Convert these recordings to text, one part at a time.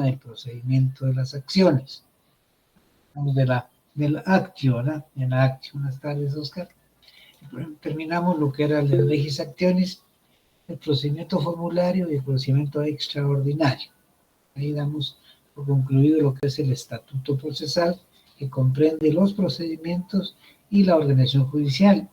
del procedimiento de las acciones, del actio, ¿verdad? En la actio. Buenas tardes, Oscar. Terminamos lo que era el de legis actionis, el procedimiento formulario y el procedimiento extraordinario. Ahí damos por concluido lo que es el estatuto procesal, que comprende los procedimientos y la organización judicial.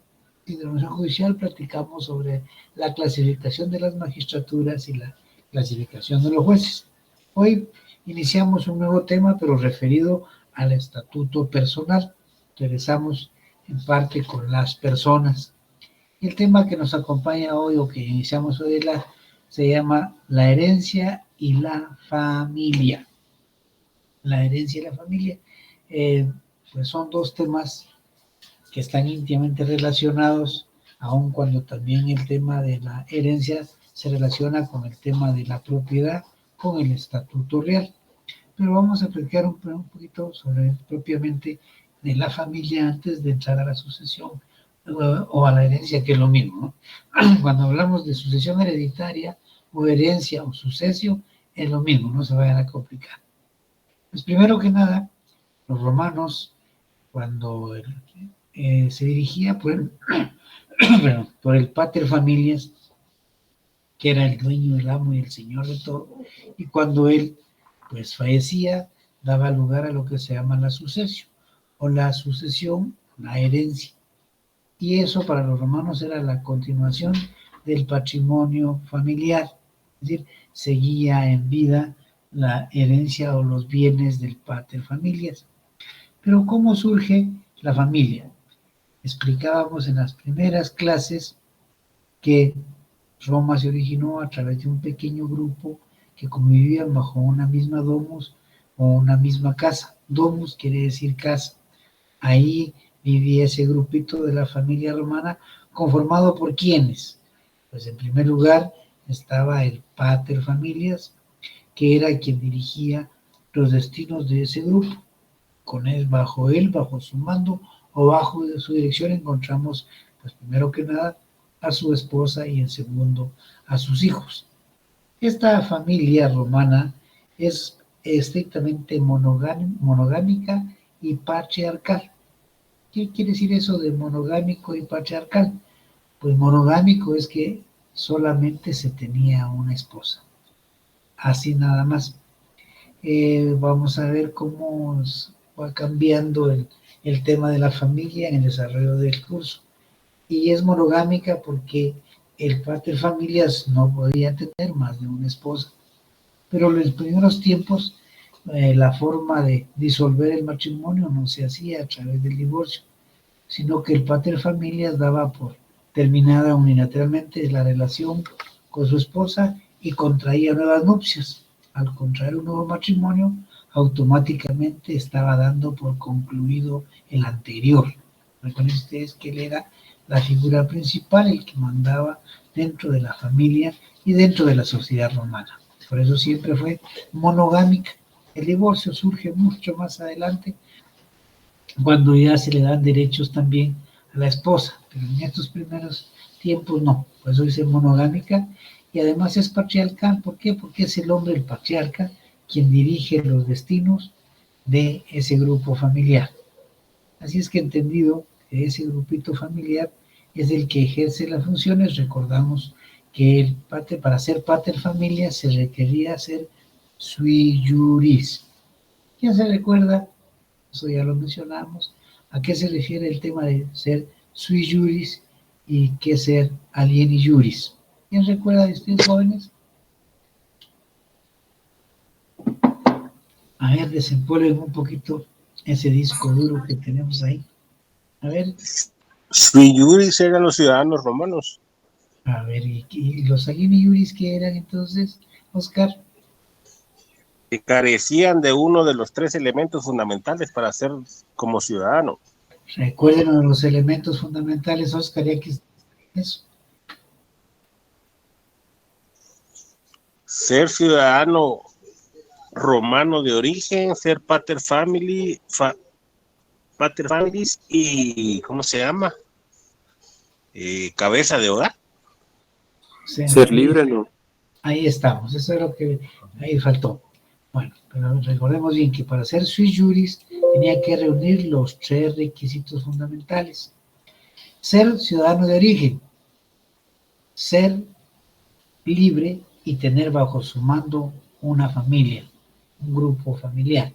Y de la organización judicial platicamos sobre la clasificación de las magistraturas y la clasificación de los jueces. Hoy iniciamos un nuevo tema, pero referido al estatuto personal. Regresamos en parte con las personas. Y el tema que nos acompaña hoy, o que iniciamos hoy, se llama la herencia y la familia. La herencia y la familia, pues son dos temas que están íntimamente relacionados, aun cuando también el tema de la herencia se relaciona con el tema de la propiedad, con el estatuto real. Pero vamos a platicar un poquito sobre propiamente de la familia antes de entrar a la sucesión o a la herencia, que es lo mismo, ¿no? Cuando hablamos de sucesión hereditaria o herencia o sucesión, es lo mismo, no se vayan a complicar. Pues primero que nada, los romanos, cuando se dirigía por el pater familias, que era el dueño, el amo y el señor de todo, y cuando él pues fallecía, daba lugar a lo que se llama la sucesión, o la sucesión, la herencia. Y eso para los romanos era la continuación del patrimonio familiar, es decir, seguía en vida la herencia o los bienes del pater familias. Pero ¿cómo surge la familia? Explicábamos en las primeras clases que Roma se originó a través de un pequeño grupo que convivían bajo una misma domus o una misma casa. Domus quiere decir casa. Ahí vivía ese grupito de la familia romana, conformado por ¿quiénes? Pues en primer lugar estaba el pater familias, que era quien dirigía los destinos de ese grupo. Con él, bajo su mando o bajo su dirección encontramos, pues primero que nada, a su esposa y en segundo a sus hijos. Esta familia romana es estrictamente monogámica y patriarcal. ¿Qué quiere decir eso de monogámico y patriarcal? Pues monogámico es que solamente se tenía una esposa, así nada más. Vamos a ver cómo va cambiando el tema de la familia en el desarrollo del curso. Y es monogámica porque el pater familias no podía tener más de una esposa. Pero en los primeros tiempos la forma de disolver el matrimonio no se hacía a través del divorcio, sino que el pater familias daba por terminada unilateralmente la relación con su esposa y contraía nuevas nupcias. Al contraer un nuevo matrimonio, automáticamente estaba dando por concluido el anterior. Recuerden ustedes que él era la figura principal, el que mandaba dentro de la familia y dentro de la sociedad romana. Por eso siempre fue monogámica. El divorcio surge mucho más adelante, cuando ya se le dan derechos también a la esposa, pero en estos primeros tiempos no. Por eso dice monogámica, y además es patriarcal. ¿Por qué? Porque es el hombre, el patriarca, quien dirige los destinos de ese grupo familiar. Así es que entendido que ese grupito familiar es el que ejerce las funciones. Recordamos que para ser pater familia se requería ser sui juris. ¿Quién se recuerda? Eso ya lo mencionamos. ¿A qué se refiere el tema de ser sui juris y qué ser alieni juris? ¿Quién recuerda de ustedes, jóvenes? A ver, desempolven un poquito ese disco duro que tenemos ahí. A ver. Sui juris eran los ciudadanos romanos. A ver, ¿y los alieni juris qué eran entonces, Oscar? Que carecían de uno de los tres elementos fundamentales para ser como ciudadano. Recuerden los elementos fundamentales, Oscar, ya que eso. Ser ciudadano romano de origen, ser pater familias y ¿cómo se llama? Cabeza de hogar. Ser libre, ¿no? Ahí estamos, eso es lo que ahí faltó. Bueno, pero recordemos bien que para ser sui juris tenía que reunir los 3 requisitos fundamentales. Ser ciudadano de origen, ser libre y tener bajo su mando una familia, un grupo familiar.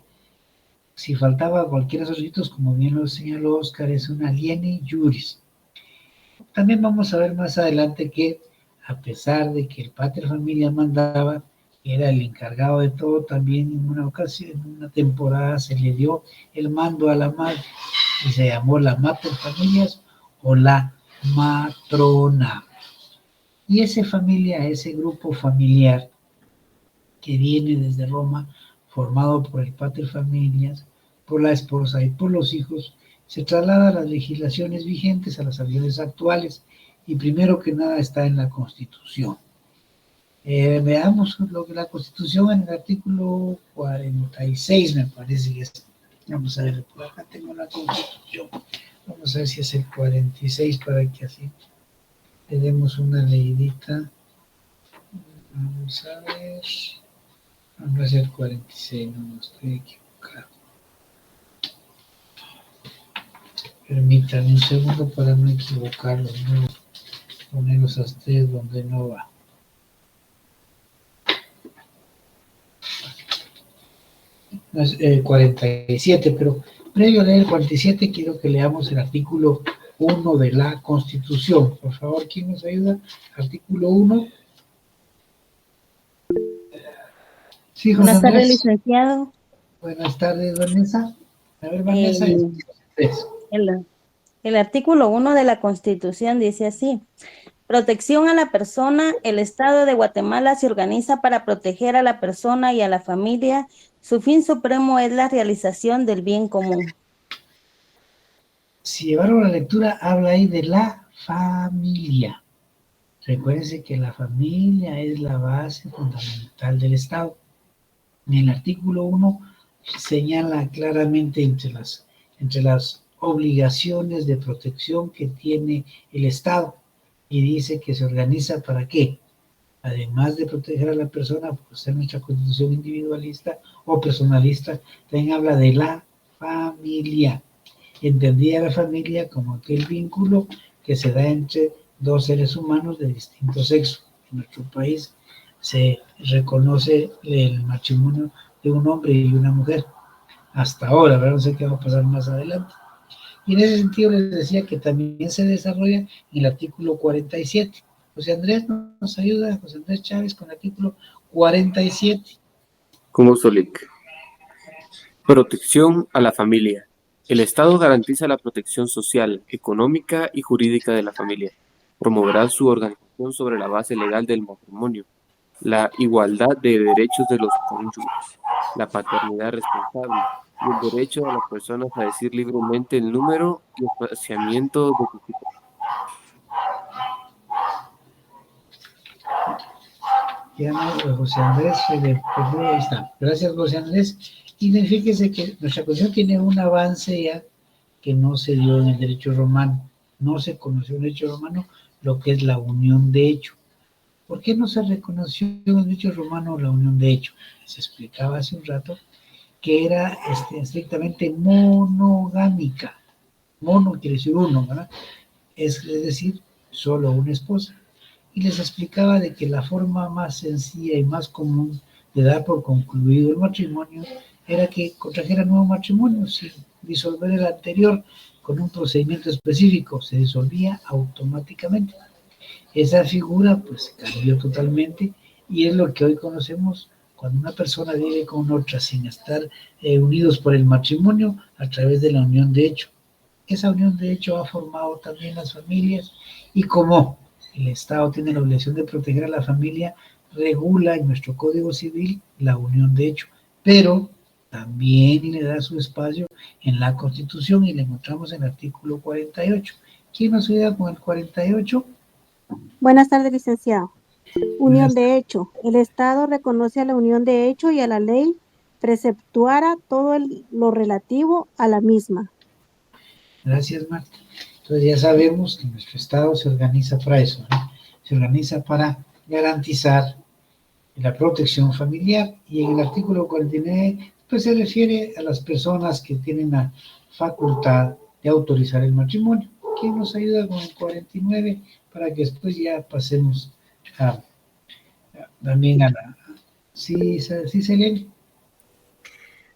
Si faltaba cualquiera de esos requisitos, como bien lo señaló Oscar, es un aliene juris. También vamos a ver más adelante que, a pesar de que el pater familia mandaba, era el encargado de todo, también en una ocasión, en una temporada se le dio el mando a la madre y se llamó la mater familias o la matrona. Y ese grupo familiar que viene desde Roma, formado por el pater familias, por la esposa y por los hijos, se traslada a las legislaciones vigentes, a las sanciones actuales, y primero que nada está en la Constitución. Veamos lo que la Constitución en el artículo 46 me parece que es. Vamos a ver, por acá tengo la Constitución. Vamos a ver si es el 46 para que así le demos una leidita. Vamos a ver. No es el 46, no estoy equivocado. Permítanme un segundo para no equivocarlos, no ponerlos a ustedes donde no va. No es el 47, pero previo a leer el 47 quiero que leamos el artículo 1 de la Constitución. Por favor, ¿quién nos ayuda? Artículo 1. Sí, José Buenas tardes, Andrés. licenciado. Buenas tardes, Vanessa. A ver, Vanessa. El artículo 1 de la Constitución dice así: protección a la persona. El Estado de Guatemala se organiza para proteger a la persona y a la familia. Su fin supremo es la realización del bien común. Si llevaron la lectura, habla ahí de la familia. Recuérdense que la familia es la base fundamental del Estado. En el artículo 1 señala claramente entre las obligaciones de protección que tiene el Estado y dice que se organiza ¿para qué? Además de proteger a la persona, por ser nuestra constitución individualista o personalista, también habla de la familia. Entendía la familia como aquel vínculo que se da entre dos seres humanos de distinto sexo. En nuestro país se reconoce el matrimonio de un hombre y una mujer. Hasta ahora, ¿verdad? No sé qué va a pasar más adelante. Y en ese sentido les decía que también se desarrolla en el artículo 47. José Andrés nos ayuda, José Andrés Chávez, con el artículo 47. Como Solic. Protección a la familia. El Estado garantiza la protección social, económica y jurídica de la familia. Promoverá su organización sobre la base legal del matrimonio, la igualdad de derechos de los cónyuges, la paternidad responsable y el derecho de las personas a decir libremente el número y espaciamiento de sus hijos. Ya no, José Andrés, ahí está. Gracias, José Andrés. Y fíjese que nuestra Constitución tiene un avance ya que no se dio en el derecho romano. No se conoció en el derecho romano lo que es la unión de hecho. ¿Por qué no se reconoció en el derecho romano la unión de hecho? Se explicaba hace un rato que era estrictamente monogámica. Mono quiere decir uno, ¿verdad? Es decir, solo una esposa. Y les explicaba de que la forma más sencilla y más común de dar por concluido el matrimonio era que contrajeran nuevo matrimonio sin disolver el anterior con un procedimiento específico, se disolvía automáticamente. Esa figura pues cambió totalmente y es lo que hoy conocemos cuando una persona vive con otra sin estar unidos por el matrimonio a través de la unión de hecho. Esa unión de hecho ha formado también las familias y como el Estado tiene la obligación de proteger a la familia, regula en nuestro Código Civil la unión de hecho, pero también le da su espacio en la Constitución y le encontramos en el artículo 48. ¿Quién nos ayuda con el 48? Buenas tardes, licenciado. Unión Buenas de hecho. El Estado reconoce a la unión de hecho y a la ley preceptuara todo lo relativo a la misma. Gracias, Marta. Entonces ya sabemos que nuestro Estado se organiza para eso, ¿no? Se organiza para garantizar la protección familiar, y en el artículo 49 pues se refiere a las personas que tienen la facultad de autorizar el matrimonio. ¿Quién nos ayuda con el 49 para que después ya pasemos también a la... Sí, Selene.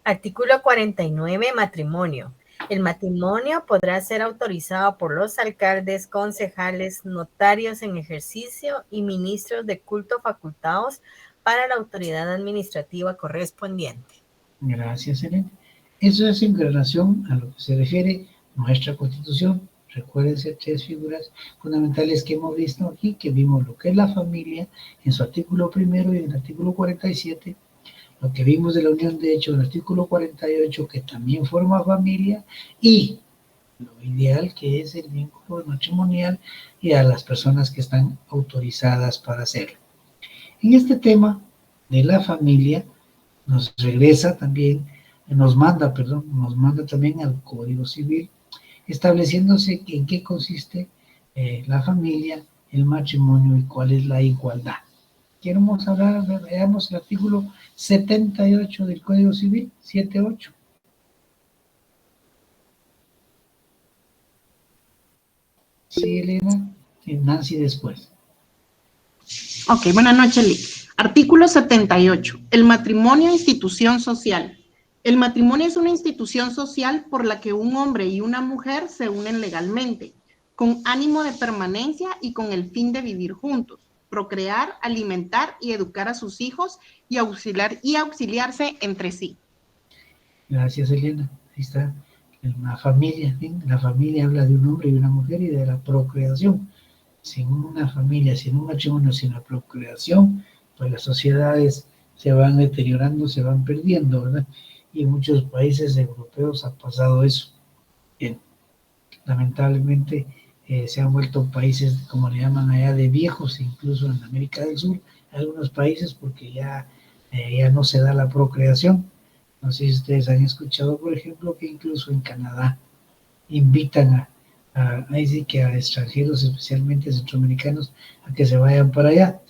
Artículo 49, matrimonio. El matrimonio podrá ser autorizado por los alcaldes, concejales, notarios en ejercicio y ministros de culto facultados para la autoridad administrativa correspondiente. Gracias, Selene. Eso es en relación a lo que se refiere nuestra Constitución. Recuérdense 3 figuras fundamentales que hemos visto aquí, que vimos lo que es la familia en su artículo 1 y en el artículo 47, lo que vimos de la unión de hecho en el artículo 48, que también forma familia, y lo ideal que es el vínculo matrimonial y a las personas que están autorizadas para hacerlo. En este tema de la familia nos regresa también, nos manda también al Código Civil, estableciéndose en qué consiste la familia, el matrimonio y cuál es la igualdad. Queremos hablar, veamos el artículo 78 del Código Civil, 78. Sí, Elena, y Nancy después. Ok, buenas noches, Lee. Artículo 78. El matrimonio, institución social. El matrimonio es una institución social por la que un hombre y una mujer se unen legalmente, con ánimo de permanencia y con el fin de vivir juntos, procrear, alimentar y educar a sus hijos y auxiliarse entre sí. Gracias, Elena. Ahí está la familia. ¿Sí? La familia habla de un hombre y una mujer y de la procreación. Sin una familia, sin un matrimonio, sin la procreación, pues las sociedades se van deteriorando, se van perdiendo, ¿verdad? Y en muchos países europeos ha pasado eso. Bien, lamentablemente se han vuelto países, como le llaman allá, de viejos, incluso en América del Sur, algunos países, porque ya no se da la procreación. No sé si ustedes han escuchado, por ejemplo, que incluso en Canadá invitan ahí sí que a extranjeros, especialmente centroamericanos, a que se vayan para allá,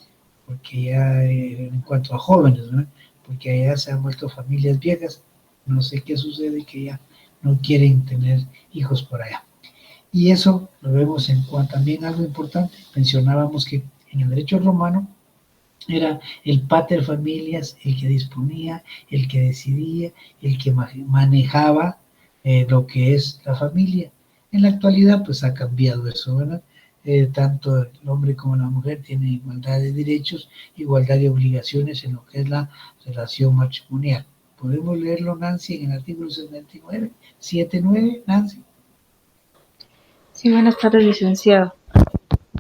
porque ya en cuanto a jóvenes, ¿no? Porque allá se han vuelto familias viejas, no sé qué sucede, que ya no quieren tener hijos por allá. Y eso lo vemos en cuanto también algo importante, mencionábamos que en el derecho romano era el pater familias el que disponía, el que decidía, el que manejaba lo que es la familia. En la actualidad pues ha cambiado eso, ¿verdad? Tanto el hombre como la mujer tienen igualdad de derechos, igualdad de obligaciones en lo que es la relación matrimonial. ¿Podemos leerlo, Nancy, en el artículo 79? 79, Nancy. Sí, buenas tardes, licenciado.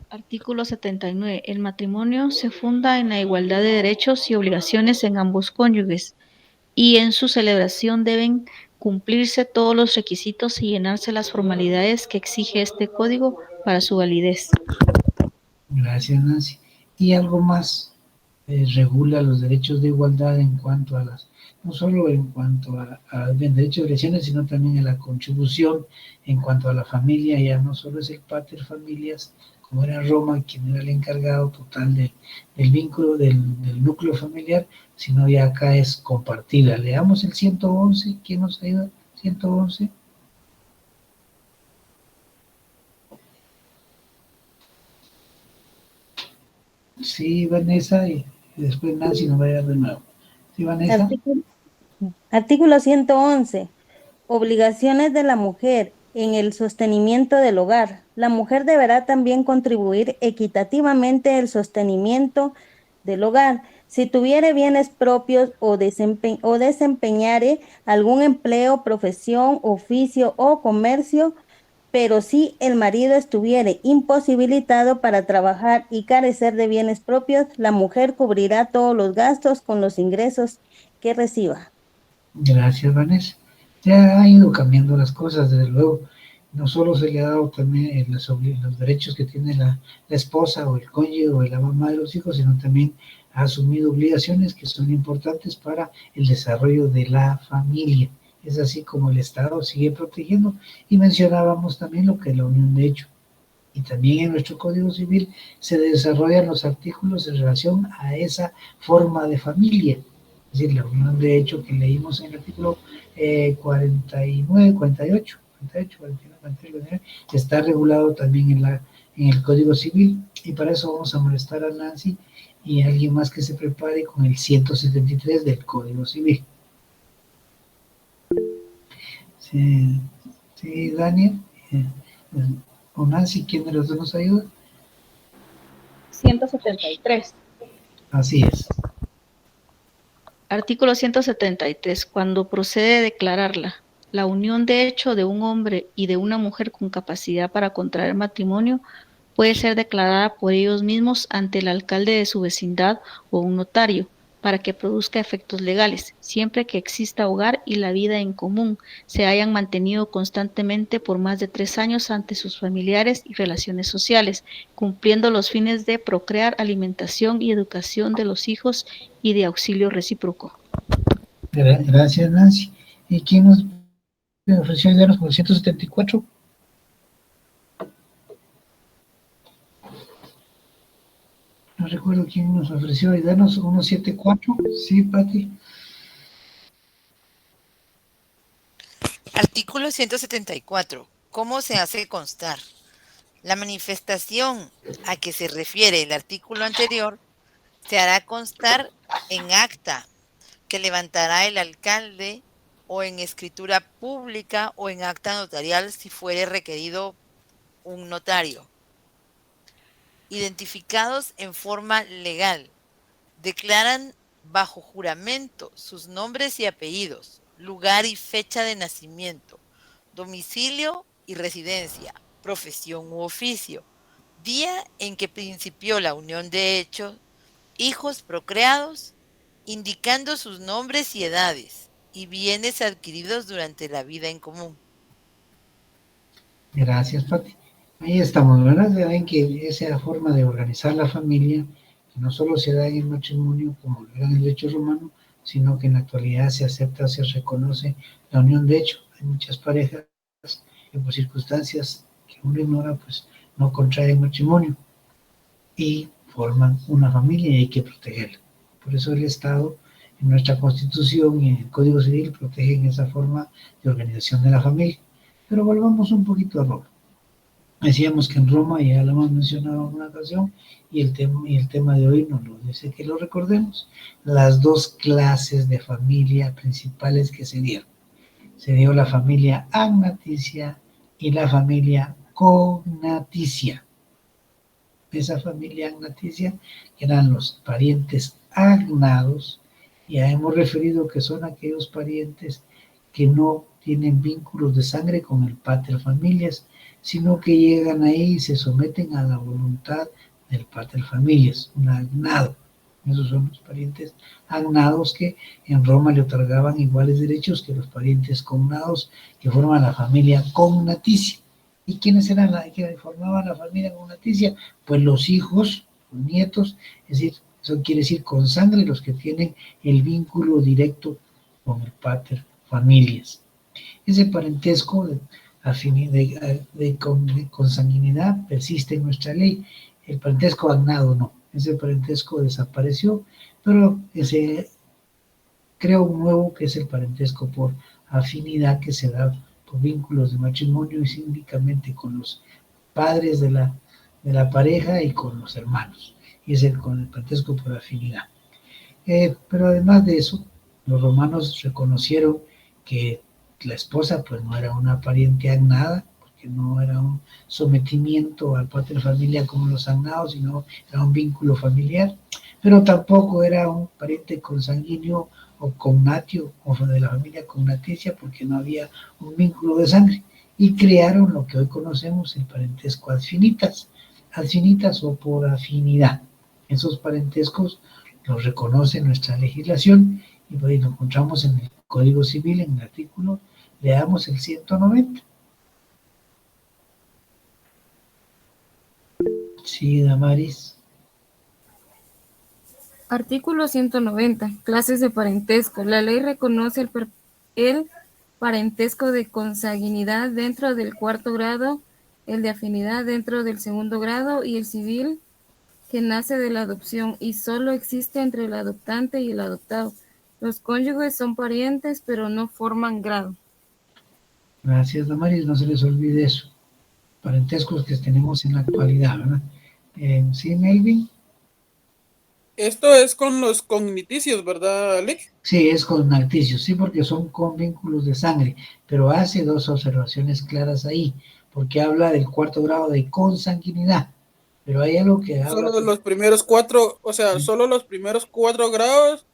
Artículo 79. El matrimonio se funda en la igualdad de derechos y obligaciones en ambos cónyuges y en su celebración deben cumplirse todos los requisitos y llenarse las formalidades que exige este código para su validez. Gracias, Nancy. Y algo más regula los derechos de igualdad en cuanto a las, no solo en cuanto a derechos de obligaciones, sino también a la contribución en cuanto a la familia. Ya no solo es el pater familias, como era Roma, quien era el encargado total del vínculo, del núcleo familiar, sino ya acá es compartida. Leamos el 111, ¿quién nos ayuda? 111. Sí, Vanessa, y después Nancy nos va a dar de nuevo. Sí, Vanessa. Artículo 111. Obligaciones de la mujer en el sostenimiento del hogar. La mujer deberá también contribuir equitativamente el sostenimiento del hogar. Si tuviere bienes propios o desempeñare algún empleo, profesión, oficio o comercio, pero si el marido estuviere imposibilitado para trabajar y carecer de bienes propios, la mujer cubrirá todos los gastos con los ingresos que reciba. Gracias, Vanessa. Ya han ido cambiando las cosas, desde luego. No solo se le ha dado también los derechos que tiene la esposa o el cónyuge o la mamá de los hijos, sino también ha asumido obligaciones que son importantes para el desarrollo de la familia. Es así como el Estado sigue protegiendo, y mencionábamos también lo que es la unión de hecho. Y también en nuestro Código Civil se desarrollan los artículos en relación a esa forma de familia. Es decir, la unión de hecho que leímos en el artículo 49, 48, 48, 49, 49, está regulado también en el Código Civil. Y para eso vamos a molestar a Nancy y a alguien más que se prepare con el 173 del Código Civil. Sí, Daniel. O Nancy, ¿quién de los dos nos ayuda? 173. Así es. Artículo 173. Cuando procede declararla, la unión de hecho de un hombre y de una mujer con capacidad para contraer matrimonio puede ser declarada por ellos mismos ante el alcalde de su vecindad o un notario, para que produzca efectos legales, siempre que exista hogar y la vida en común se hayan mantenido constantemente por más de 3 años ante sus familiares y relaciones sociales, cumpliendo los fines de procrear, alimentación y educación de los hijos y de auxilio recíproco. Gracias, Nancy. ¿Y quién nos ofreció ayudarnos con el 174? No recuerdo quién nos ofreció ayudarnos, 174. Sí, Pati. Artículo 174. ¿Cómo se hace constar? La manifestación a que se refiere el artículo anterior se hará constar en acta que levantará el alcalde o en escritura pública o en acta notarial si fuere requerido un notario. Identificados en forma legal, declaran bajo juramento sus nombres y apellidos, lugar y fecha de nacimiento, domicilio y residencia, profesión u oficio, día en que principió la unión de hecho, hijos procreados, indicando sus nombres y edades, y bienes adquiridos durante la vida en común. Gracias, Pati. Ahí estamos, ¿verdad? Ya ven que esa forma de organizar la familia, que no solo se da en el matrimonio como era en el derecho romano, sino que en la actualidad se acepta, se reconoce la unión de hecho. Hay muchas parejas que por circunstancias que uno ignora, pues no contraen matrimonio y forman una familia y hay que protegerla. Por eso el Estado, en nuestra Constitución y en el Código Civil, protegen esa forma de organización de la familia. Pero volvamos un poquito a Roma. Decíamos que en Roma, ya lo hemos mencionado en una ocasión, y el tema de hoy nos lo dice que lo recordemos, las dos clases de familia principales que se dieron. Se dio la familia agnaticia y la familia cognaticia. Esa familia agnaticia eran los parientes agnados, ya hemos referido que son aquellos parientes que no tienen vínculos de sangre con el pater familias, sino que llegan ahí y se someten a la voluntad del pater familias, un agnado. Esos son los parientes agnados que en Roma le otorgaban iguales derechos que los parientes cognados que forman la familia cognaticia. ¿Y quiénes eran los que formaban la familia cognaticia? Pues los hijos, los nietos, es decir, eso quiere decir con sangre los que tienen el vínculo directo con el pater familias. Ese parentesco de consanguinidad persiste en nuestra ley. El parentesco agnado no, ese parentesco desapareció, pero se crea un nuevo que es el parentesco por afinidad, que se da por vínculos de matrimonio y síndicamente con los padres de la pareja y con los hermanos, y es con el parentesco por afinidad. Pero además de eso, los romanos reconocieron que la esposa pues no era una pariente agnada, porque no era un sometimiento al pater familia como los agnados, sino era un vínculo familiar, pero tampoco era un pariente consanguíneo o cognatio, o de la familia cognaticia, porque no había un vínculo de sangre, y crearon lo que hoy conocemos, el parentesco ad finitas o por afinidad. Esos parentescos los reconoce nuestra legislación, y pues lo encontramos en el Código Civil, en el artículo, leamos el 190. Sí, Damaris. Artículo 190. Clases de parentesco. La ley reconoce el parentesco de consanguinidad dentro del cuarto grado el de afinidad dentro del segundo grado y el civil que nace de la adopción y solo existe entre el adoptante y el adoptado. Los cónyuges son parientes, pero no forman grado. Gracias, Damaris, no se les olvide eso. Parentescos que tenemos en la actualidad, ¿verdad? ¿Sí, Melvin? Esto es con los cogniticios, ¿verdad, Lick? Sí, es cognaticio, sí, porque son con vínculos de sangre, pero hace dos observaciones claras ahí, porque habla del cuarto grado de consanguinidad, pero hay algo que habla... Solo los primeros 4, o sea, solo los primeros 4 grados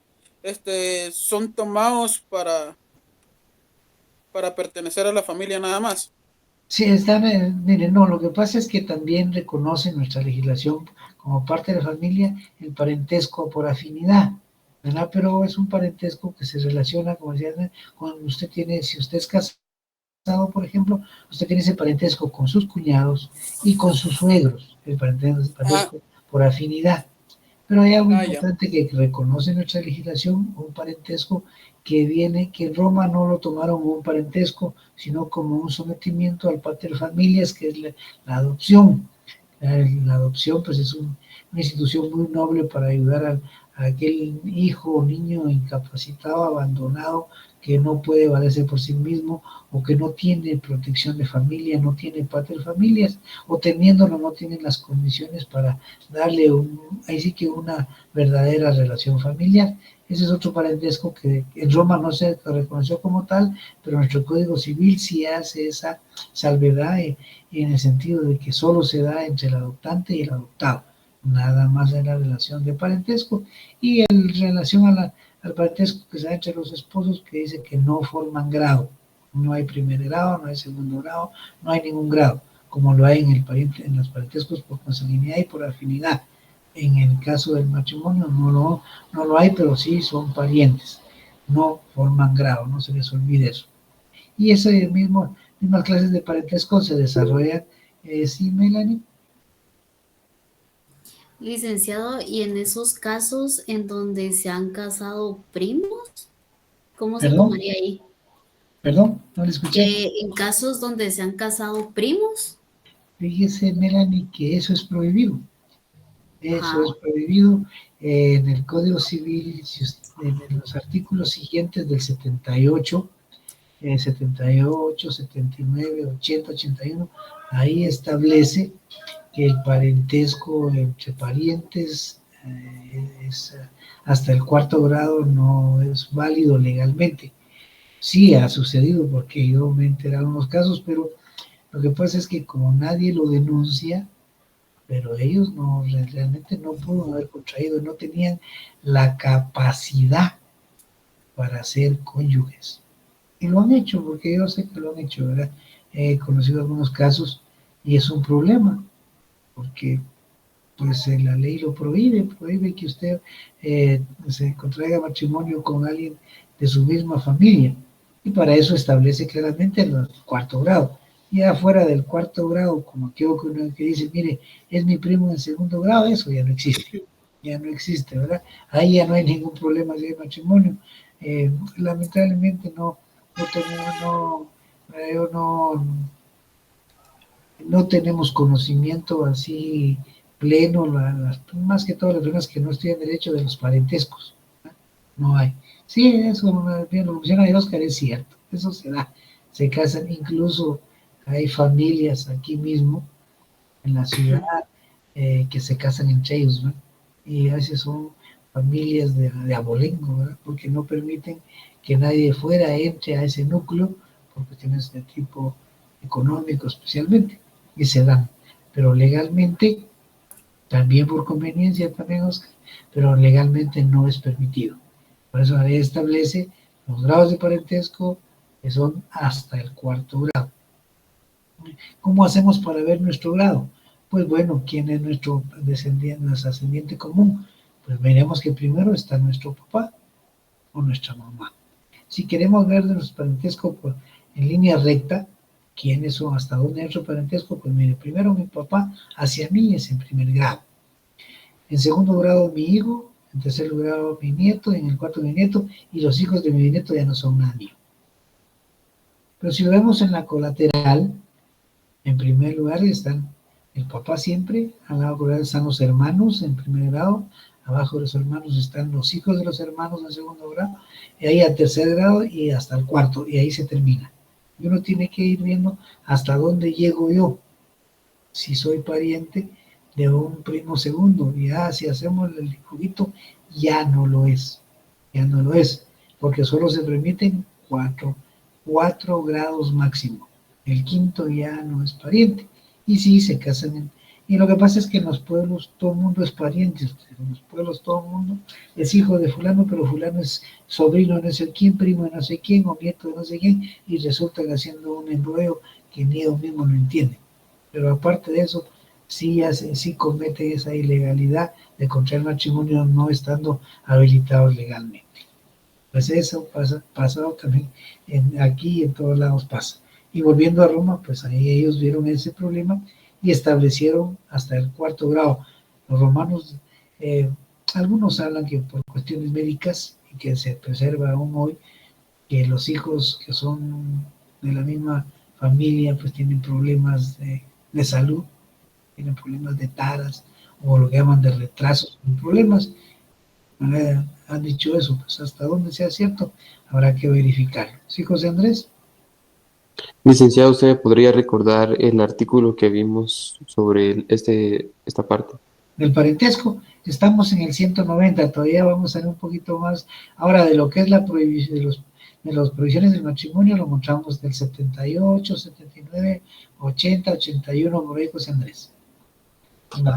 son tomados para pertenecer a la familia nada más. Sí, está, miren, no, lo que pasa es que también reconoce nuestra legislación como parte de la familia el parentesco por afinidad, ¿verdad? Pero es un parentesco que se relaciona, como decía, cuando usted tiene, si usted es casado, por ejemplo, usted tiene ese parentesco con sus cuñados y con sus suegros, el parentesco por afinidad. Pero hay algo importante que reconoce nuestra legislación, un parentesco que viene, que en Roma no lo tomaron como un parentesco, sino como un sometimiento al pater familias, que es la adopción. La adopción pues es una institución muy noble para ayudar a aquel hijo o niño incapacitado, abandonado, que no puede valerse por sí mismo o que no tiene protección de familia, no tiene pater familias, o teniéndolo no tienen las condiciones para darle ahí sí que una verdadera relación familiar. Ese es otro parentesco que en Roma no se reconoció como tal, pero nuestro Código Civil sí hace esa salvedad en el sentido de que solo se da entre el adoptante y el adoptado, nada más en la relación de parentesco, y en relación al parentesco que se da entre los esposos, que dice que no forman grado, no hay primer grado, no hay segundo grado, no hay ningún grado, como lo hay en los parentescos por consanguinidad y por afinidad. En el caso del matrimonio no lo hay, pero sí son parientes, no forman grado, no se les olvide eso. Y esas mismas clases de parentesco se desarrollan, ¿sí, Melanie? Licenciado, y en esos casos en donde se han casado primos, ¿cómo se tomaría ahí? Perdón, no le escuché. En casos donde se han casado primos. Fíjese, Melanie, que eso es prohibido. Eso es prohibido en el Código Civil, en los artículos siguientes del 78, 78, 79, 80, 81, ahí establece que el parentesco entre parientes hasta el cuarto grado no es válido legalmente. Sí ha sucedido porque yo me he enterado en unos casos, pero lo que pasa es que como nadie lo denuncia, pero ellos realmente no pudo haber contraído, no tenían la capacidad para ser cónyuges. Y lo han hecho, porque yo sé que lo han hecho, ¿verdad? He conocido algunos casos y es un problema, porque pues la ley lo prohíbe que usted se contraiga matrimonio con alguien de su misma familia, y para eso establece claramente el cuarto grado. Ya fuera del cuarto grado, como aquello que dice, mire, es mi primo en segundo grado, eso ya no existe, ¿verdad? Ahí ya no hay ningún problema de matrimonio. Lamentablemente no tenemos conocimiento así pleno, más que todo las personas que no estudian derecho de los parentescos, no hay. Sí, eso bien lo menciona Oscar, es cierto, eso se da, se casan, incluso hay familias aquí mismo en la ciudad que se casan entre ellos, ¿no? Y a veces son familias de abolengo, ¿verdad? Porque no permiten que nadie fuera entre a ese núcleo por cuestiones de tipo económico especialmente, y se dan, pero legalmente, también por conveniencia también, Oscar, pero legalmente no es permitido. Por eso la ley establece los grados de parentesco que son hasta el cuarto grado. ¿Cómo hacemos para ver nuestro grado? Pues bueno, ¿quién es nuestro ascendiente común? Pues veremos que primero está nuestro papá o nuestra mamá. Si queremos ver de nuestro parentesco en línea recta, ¿quiénes son? ¿Hasta dónde es nuestro parentesco? Pues mire, primero mi papá hacia mí es en primer grado. En segundo grado mi hijo, en tercer grado mi nieto, en el cuarto mi nieto, y los hijos de mi nieto ya no son nada mío. Pero si lo vemos en la colateral, En primer lugar están el papá siempre, al lado están los hermanos en primer grado, abajo de los hermanos están los hijos de los hermanos en segundo grado, y ahí a tercer grado y hasta el cuarto, y ahí se termina. Y uno tiene que ir viendo hasta dónde llego yo, si soy pariente de un primo segundo, y si hacemos el dibujito, ya no lo es, porque solo se permiten cuatro grados máximo. El quinto ya no es pariente. Y sí, se casan. Y lo que pasa es que en los pueblos todo el mundo es pariente. En los pueblos todo el mundo es hijo de fulano, pero fulano es sobrino de no sé quién, primo de no sé quién, o nieto de no sé quién, y resultan haciendo un embrollo que ni ellos mismos lo entienden. Pero aparte de eso, sí comete esa ilegalidad de contraer matrimonio no estando habilitados legalmente. Pues eso pasado también aquí y en todos lados pasa. Y volviendo a Roma, pues ahí ellos vieron ese problema y establecieron hasta el cuarto grado. Los romanos, algunos hablan que por cuestiones médicas, y que se preserva aún hoy, que los hijos que son de la misma familia, pues tienen problemas de salud, tienen problemas de taras, o lo que llaman de retrasos, problemas. Han dicho eso, pues hasta dónde sea cierto, habrá que verificarlo. ¿Sí, José Andrés? Licenciado, ¿usted me podría recordar el artículo que vimos sobre esta parte? Del parentesco, estamos en el 190, todavía vamos a ver un poquito más. Ahora, de lo que es la prohibición de las prohibiciones del matrimonio, lo encontramos del 78, 79, 80, 81, por ahí, José Andrés.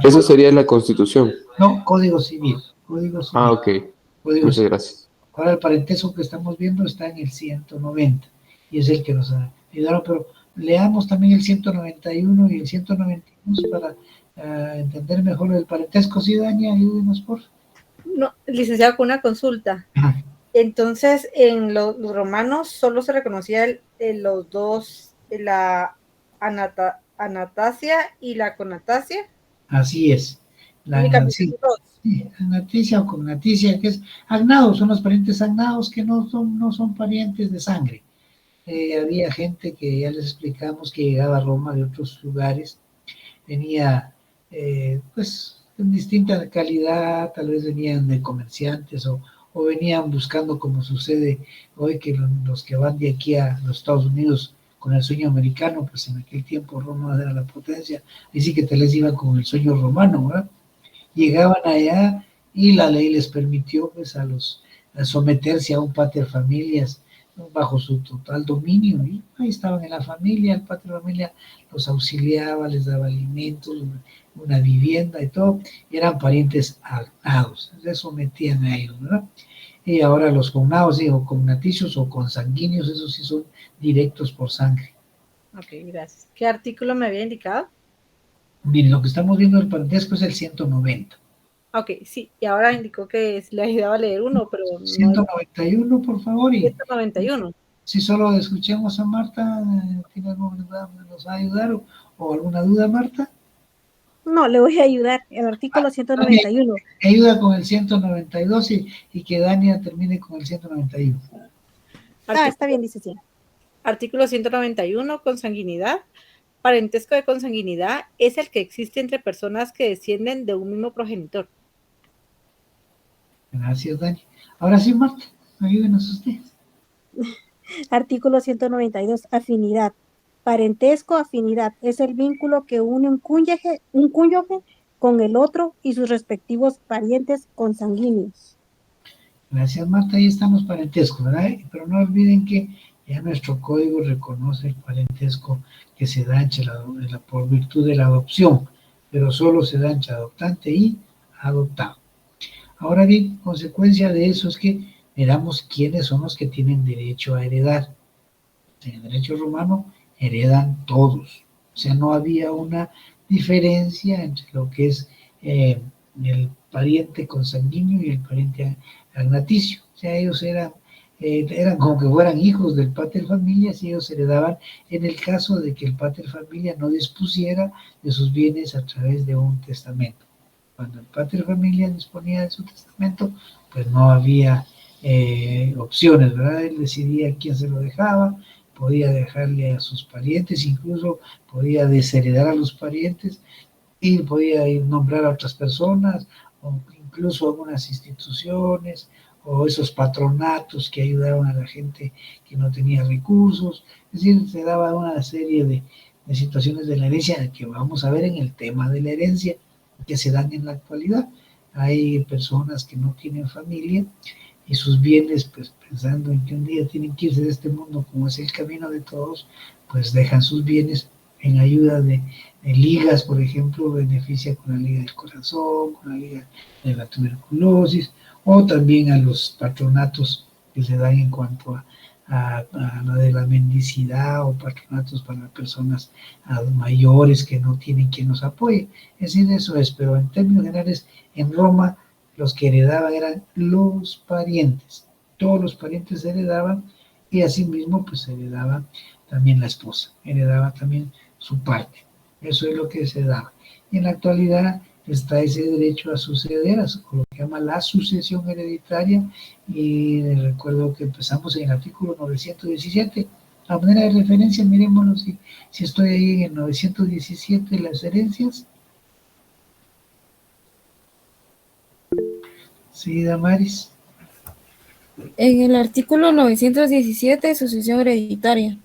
Eso sería la Constitución. No, Código Civil. Ah, ok. Muchas gracias. Ahora el parentesco que estamos viendo está en el 190 y es el que nos ayudaron, pero leamos también el 191 y el 192 para entender mejor el parentesco. Sí, Dani, ayúdenos, por favor. No, licenciado, con una consulta. Entonces, en los romanos solo se reconocía los dos, la anatasia y la conatasia. Así es. Anaticia o cognaticia, que es agnados, son los parientes agnados que no son parientes de sangre. Había gente que ya les explicamos que llegaba a Roma de otros lugares, venía pues en distinta calidad, tal vez venían de comerciantes o venían buscando, como sucede hoy, que los que van de aquí a los Estados Unidos con el sueño americano, pues en aquel tiempo Roma era la potencia, así que tal vez iban con el sueño romano, ¿verdad? Llegaban allá y la ley les permitió pues a someterse a un pater familias bajo su total dominio, y ahí estaban en la familia, el pater familia los auxiliaba, les daba alimentos, una vivienda y todo, y eran parientes agnados, se sometían a ellos, ¿verdad? Y ahora los cognados, o cognaticios o consanguíneos, esos sí son directos por sangre. Ok, gracias. ¿Qué artículo me había indicado? Miren, lo que estamos viendo del parentesco es el 190. Ok, sí, y ahora indicó que le ayudaba a leer uno, pero... 191, por favor. 191. Si solo escuchemos a Marta, ¿tiene alguna duda? ¿Nos va a ayudar o alguna duda, Marta? No, le voy a ayudar. El artículo 191. Ayuda con el 192 y que Dania termine con el 191. Está bien, dice sí. Artículo 191, consanguinidad. Parentesco de consanguinidad es el que existe entre personas que descienden de un mismo progenitor. Gracias, Dani. Ahora sí, Marta, ayúdenos ustedes. Artículo 192, afinidad. Parentesco, afinidad, es el vínculo que une un cónyuge con el otro y sus respectivos parientes consanguíneos. Gracias, Marta. Ahí estamos parentesco, ¿verdad? Pero no olviden que ya nuestro código reconoce el parentesco que se da por virtud de la adopción, pero solo se da entre adoptante y adoptado. Ahora bien, consecuencia de eso es que miramos quiénes son los que tienen derecho a heredar. En el derecho romano heredan todos. O sea, no había una diferencia entre lo que es el pariente consanguíneo y el pariente agnaticio. O sea, ellos eran como que fueran hijos del pater familias y ellos heredaban en el caso de que el pater familia no dispusiera de sus bienes a través de un testamento. Cuando el pater familia disponía de su testamento, pues no había opciones, ¿verdad? Él decidía quién se lo dejaba, podía dejarle a sus parientes, incluso podía desheredar a los parientes y podía ir nombrar a otras personas, o incluso algunas instituciones, o esos patronatos que ayudaban a la gente que no tenía recursos. Es decir, se daba una serie de situaciones de la herencia que vamos a ver en el tema de la herencia que se dan en la actualidad. Hay personas que no tienen familia y sus bienes, pues pensando en que un día tienen que irse de este mundo, como es el camino de todos, pues dejan sus bienes en ayuda de ligas, por ejemplo, beneficia con la Liga del Corazón, con la Liga de la Tuberculosis, o también a los patronatos que se dan en cuanto a lo de la mendicidad, o patronatos para personas mayores que no tienen quien los apoye. Es decir, eso es, pero en términos generales, en Roma los que heredaban eran los parientes, todos los parientes heredaban, y asimismo pues heredaba también la esposa, heredaba también su parte. Eso es lo que se daba. Y en la actualidad está ese derecho a suceder, a lo que llama la sucesión hereditaria, y recuerdo que empezamos en el artículo 917. A manera de referencia, miremoslo, si estoy ahí en el 917, las herencias. Sí, Damaris. En el artículo 917, sucesión hereditaria.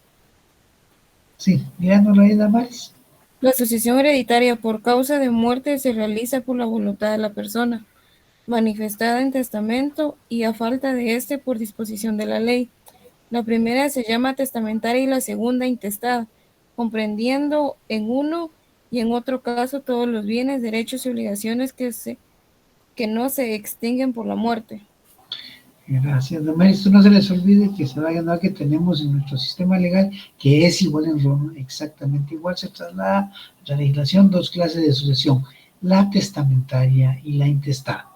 Sí, mirándolo ahí, Damaris. La sucesión hereditaria por causa de muerte se realiza por la voluntad de la persona, manifestada en testamento, y a falta de este por disposición de la ley. La primera se llama testamentaria y la segunda intestada, comprendiendo en uno y en otro caso todos los bienes, derechos y obligaciones que no se extinguen por la muerte. Gracias, Damaris. No se les olvide que se vayan a que tenemos en nuestro sistema legal, que es igual en Roma, exactamente igual. Se traslada a la legislación dos clases de sucesión, la testamentaria y la intestada.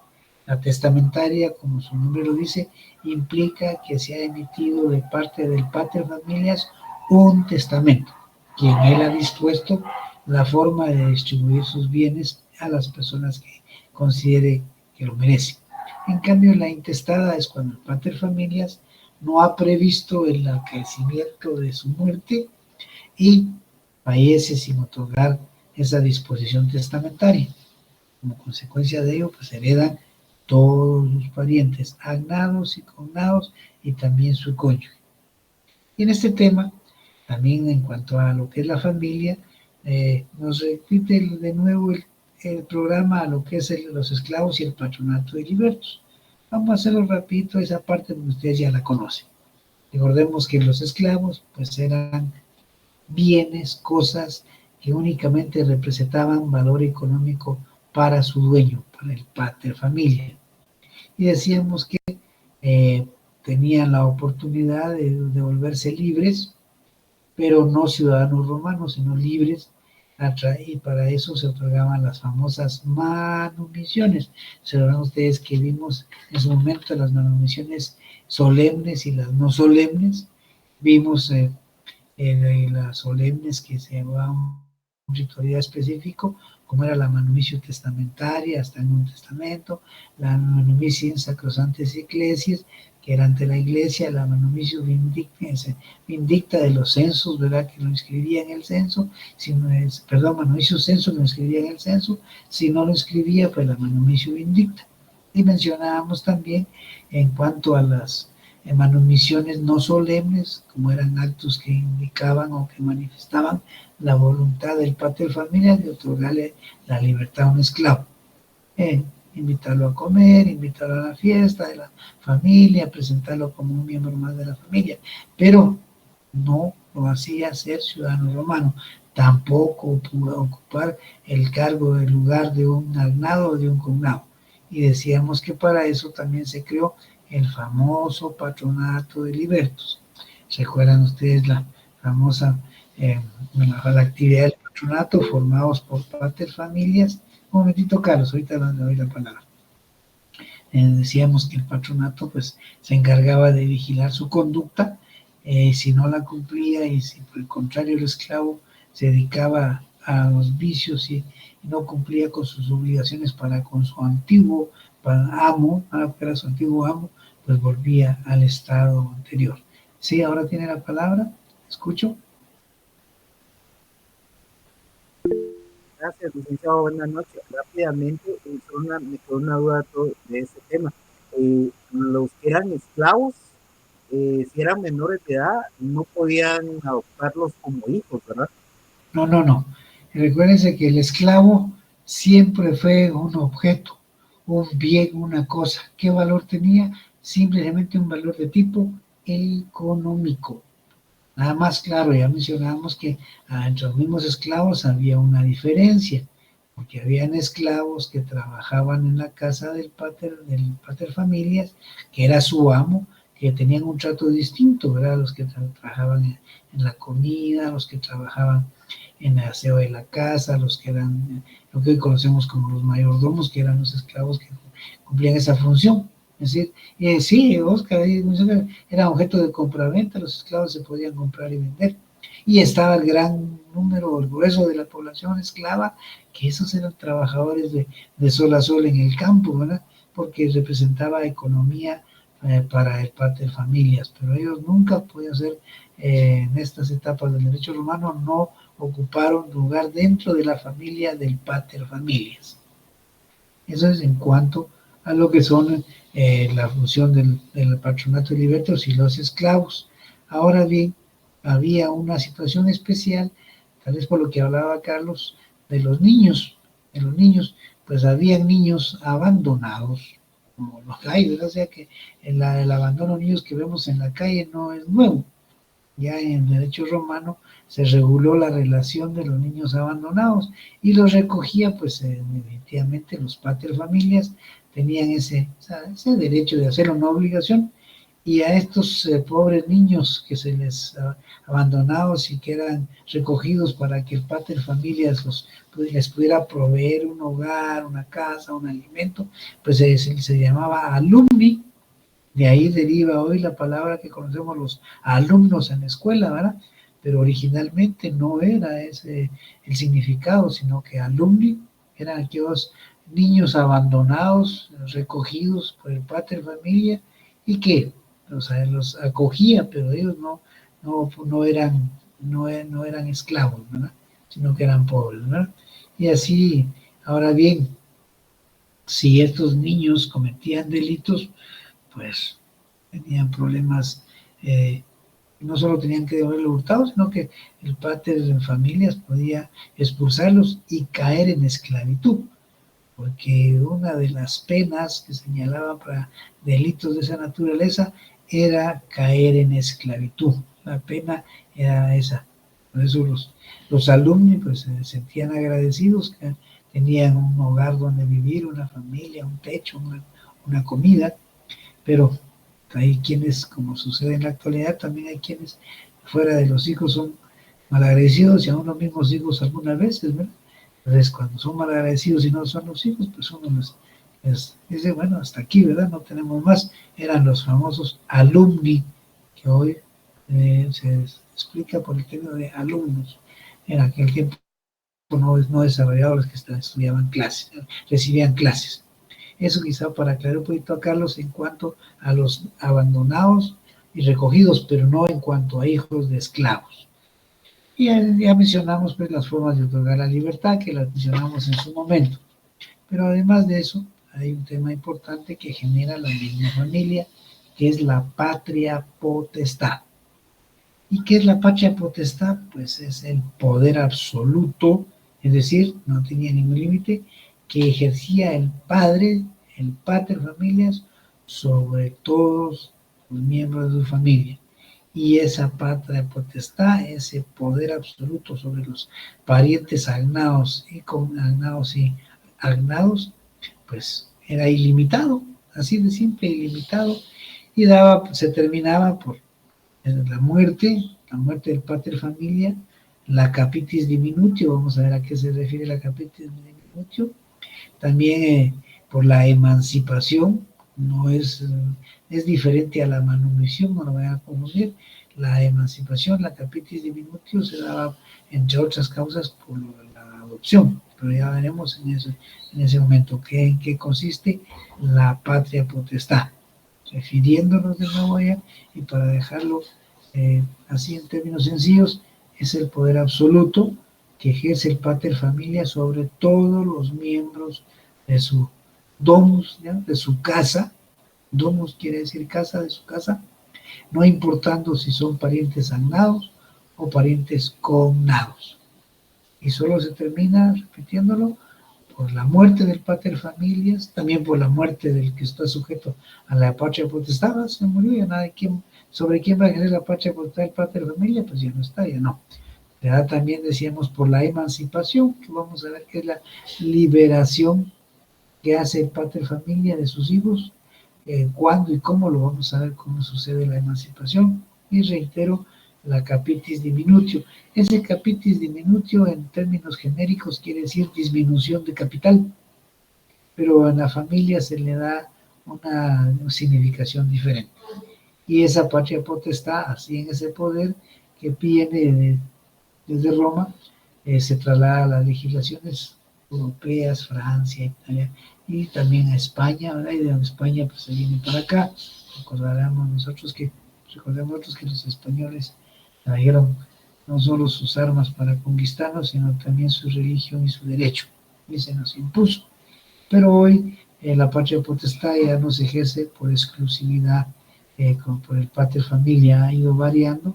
La testamentaria, como su nombre lo dice, implica que se ha emitido de parte del pater familias un testamento, que en él ha dispuesto la forma de distribuir sus bienes a las personas que considere que lo merecen. En cambio, la intestada es cuando el pater familias no ha previsto el acaecimiento de su muerte y fallece sin otorgar esa disposición testamentaria. Como consecuencia de ello, pues heredan todos los parientes, agnados y cognados, y también su cónyuge. Y en este tema, también en cuanto a lo que es la familia, nos repite de nuevo el programa a lo que es los esclavos y el patronato de libertos. Vamos a hacerlo rapidito, esa parte porque ustedes ya la conocen. Recordemos que los esclavos pues eran bienes, cosas que únicamente representaban valor económico para su dueño, para el pater familia. Y decíamos que tenían la oportunidad de volverse libres, pero no ciudadanos romanos, sino libres, y para eso se otorgaban las famosas manumisiones. Se verán ustedes que vimos en su momento las manumisiones solemnes y las no solemnes. Vimos las solemnes que se llevaban un ritualidad específico, como era la manumisio testamentaria, hasta en un testamento, la manumisio in sacrosantes ecclesias, que era ante la iglesia, la manumisio vindicta de los censos, ¿verdad?, que lo inscribía en el censo, manumisio censo, que lo inscribía en el censo, si no lo inscribía, pues la manumisio vindicta. Y mencionábamos también en cuanto a las manumisiones no solemnes, como eran actos que indicaban o que manifestaban la voluntad del pater familias de otorgarle la libertad a un esclavo. Invitarlo a comer, invitarlo a la fiesta de la familia, presentarlo como un miembro más de la familia, pero no lo hacía ser ciudadano romano, tampoco pudo ocupar el cargo del lugar de un agnado o de un cognado. Y decíamos que para eso también se creó el famoso patronato de libertos. ¿Recuerdan ustedes la famosa la actividad del patronato formados por pater familias? Un momentito, Carlos, ahorita le doy la palabra. Decíamos que el patronato pues se encargaba de vigilar su conducta, si no la cumplía, y si por el contrario el esclavo se dedicaba a los vicios y no cumplía con sus obligaciones para con su antiguo amo, que era su antiguo amo, pues volvía al estado anterior. Sí, ahora tiene la palabra. Escucho. Gracias, licenciado. Buenas noches. Rápidamente, me quedó una duda de ese tema. Los que eran esclavos, si eran menores de edad, no podían adoptarlos como hijos, ¿verdad? No. Recuérdense que el esclavo siempre fue un objeto, un bien, una cosa. ¿Qué valor tenía? Simplemente un valor de tipo económico. Nada más, claro, ya mencionábamos que entre los mismos esclavos había una diferencia, porque habían esclavos que trabajaban en la casa del pater familias, que era su amo, que tenían un trato distinto, ¿verdad? Los que trabajaban en la comida, los que trabajaban en el aseo de la casa, los que eran lo que hoy conocemos como los mayordomos, que eran los esclavos que cumplían esa función. Es decir, sí, Oscar, era objeto de compraventa, los esclavos se podían comprar y vender. Y estaba el gran número, el grueso de la población esclava, que esos eran trabajadores de sol a sol en el campo, ¿verdad? Porque representaba economía para el pater familias, pero ellos nunca podían ser, en estas etapas del derecho romano, no ocuparon lugar dentro de la familia del pater familias. Eso es en cuanto a lo que son la función del patronato de libertos y los esclavos. Ahora bien, había una situación especial, tal vez por lo que hablaba Carlos, de los niños, pues había niños abandonados, como los hay, ¿verdad? O sea que el abandono de niños que vemos en la calle no es nuevo. Ya en derecho romano se reguló la relación de los niños abandonados y los recogía, pues definitivamente los pater familias tenían ese derecho de hacerlo, una obligación, y a estos pobres niños que se les abandonados y que eran recogidos para que el pater familias les pudiera proveer un hogar, una casa, un alimento, pues se llamaba alumni. De ahí deriva hoy la palabra que conocemos los alumnos en la escuela, ¿verdad? Pero originalmente no era ese el significado, sino que alumni eran aquellos niños abandonados, recogidos por el pater familia y que los acogía, pero ellos no eran esclavos, ¿verdad? Sino que eran pobres, ¿verdad? Y así, ahora bien, si estos niños cometían delitos, pues tenían problemas, no solo tenían que devolverlo hurtado, sino que el pater de familias podía expulsarlos y caer en esclavitud, porque una de las penas que señalaba para delitos de esa naturaleza era caer en esclavitud. La pena era esa. Por eso los alumnos pues, se sentían agradecidos, que tenían un hogar donde vivir, una familia, un techo, una comida, pero hay quienes, como sucede en la actualidad, también hay quienes fuera de los hijos son malagradecidos y aún los mismos hijos algunas veces, ¿verdad? Entonces, cuando son malagradecidos y no son los hijos, pues uno les dice, bueno, hasta aquí, ¿verdad? No tenemos más. Eran los famosos alumni, que hoy se explica por el término de alumnos. En aquel tiempo no desarrollado los que estudiaban clases, recibían clases. Eso quizá para aclarar un poquito a Carlos en cuanto a los abandonados y recogidos, pero no en cuanto a hijos de esclavos. Y ya mencionamos pues las formas de otorgar la libertad, que las mencionamos en su momento. Pero además de eso, hay un tema importante que genera la misma familia, que es la patria potestad. ¿Y qué es la patria potestad? Pues es el poder absoluto, es decir, no tenía ningún límite, que ejercía el padre, el pater familias, sobre todos los miembros de su familia. Y esa patria potestad, ese poder absoluto sobre los parientes agnados y agnados, pues era ilimitado, así de simple, ilimitado, y se terminaba por la muerte del pater familia, la capitis diminutio, vamos a ver a qué se refiere la capitis diminutio, también por la emancipación, no es diferente a la manumisión, no lo vayan a confundir. La emancipación, la capitis diminutio, se daba, entre otras causas, por la adopción, pero ya veremos en ese momento en qué consiste la patria potestad, refiriéndonos de nuevo allá, y para dejarlo Así en términos sencillos, es el poder absoluto que ejerce el pater familia sobre todos los miembros de su domus, ¿ya? De su casa. Domus quiere decir casa, de su casa, no importando si son parientes agnados o parientes cognados. Y solo se termina, repitiéndolo, por la muerte del pater familias, también por la muerte del que está sujeto a la patria potestad, se murió, ya nada, sobre quién va a ejercer la patria potestad del pater familia, pues ya no está, ya no. ¿Verdad? También decíamos por la emancipación, que vamos a ver que es la liberación que hace el pater familia de sus hijos, cuándo y cómo lo vamos a ver, cómo sucede la emancipación. Y reitero, la capitis diminutio. Ese capitis diminutio en términos genéricos quiere decir disminución de capital, pero a la familia se le da una significación diferente. Y esa patria potestad, así en ese poder que viene desde Roma, se traslada a las legislaciones europeas, Francia, Italia, y también a España, ¿verdad? Y de España pues se viene para acá. Recordemos nosotros que los españoles trajeron no solo sus armas para conquistarnos, sino también su religión y su derecho, y se nos impuso. Pero hoy la patria potestad ya no se ejerce por exclusividad, por el pater familia, ha ido variando.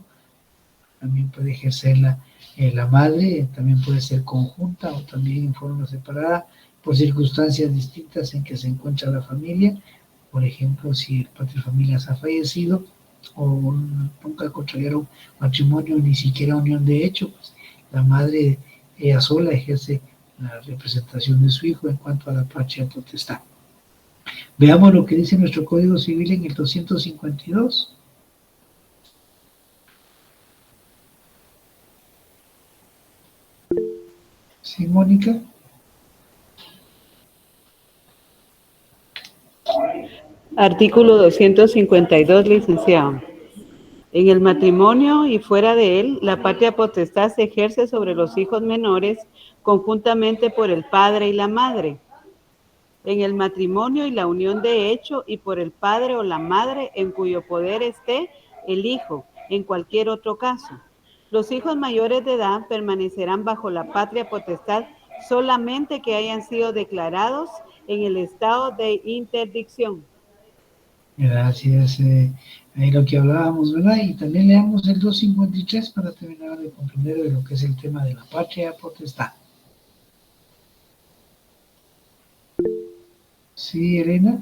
También puede ejercerla la madre, también puede ser conjunta o también en forma separada, por circunstancias distintas en que se encuentra la familia. Por ejemplo, si el pater familias ha fallecido, o nunca contrajeron matrimonio, ni siquiera unión de hecho, pues la madre, ella sola, ejerce la representación de su hijo en cuanto a la patria potestad. Veamos lo que dice nuestro Código Civil en el 252. ¿Sí, Mónica? Artículo 252, licenciado. En el matrimonio y fuera de él, la patria potestad se ejerce sobre los hijos menores conjuntamente por el padre y la madre. En el matrimonio y la unión de hecho y por el padre o la madre en cuyo poder esté el hijo, en cualquier otro caso. Los hijos mayores de edad permanecerán bajo la patria potestad solamente que hayan sido declarados en el estado de interdicción. Gracias. Ahí lo que hablábamos, ¿verdad? Y también leamos el 253 para terminar de comprender de lo que es el tema de la patria potestad. Sí, Elena.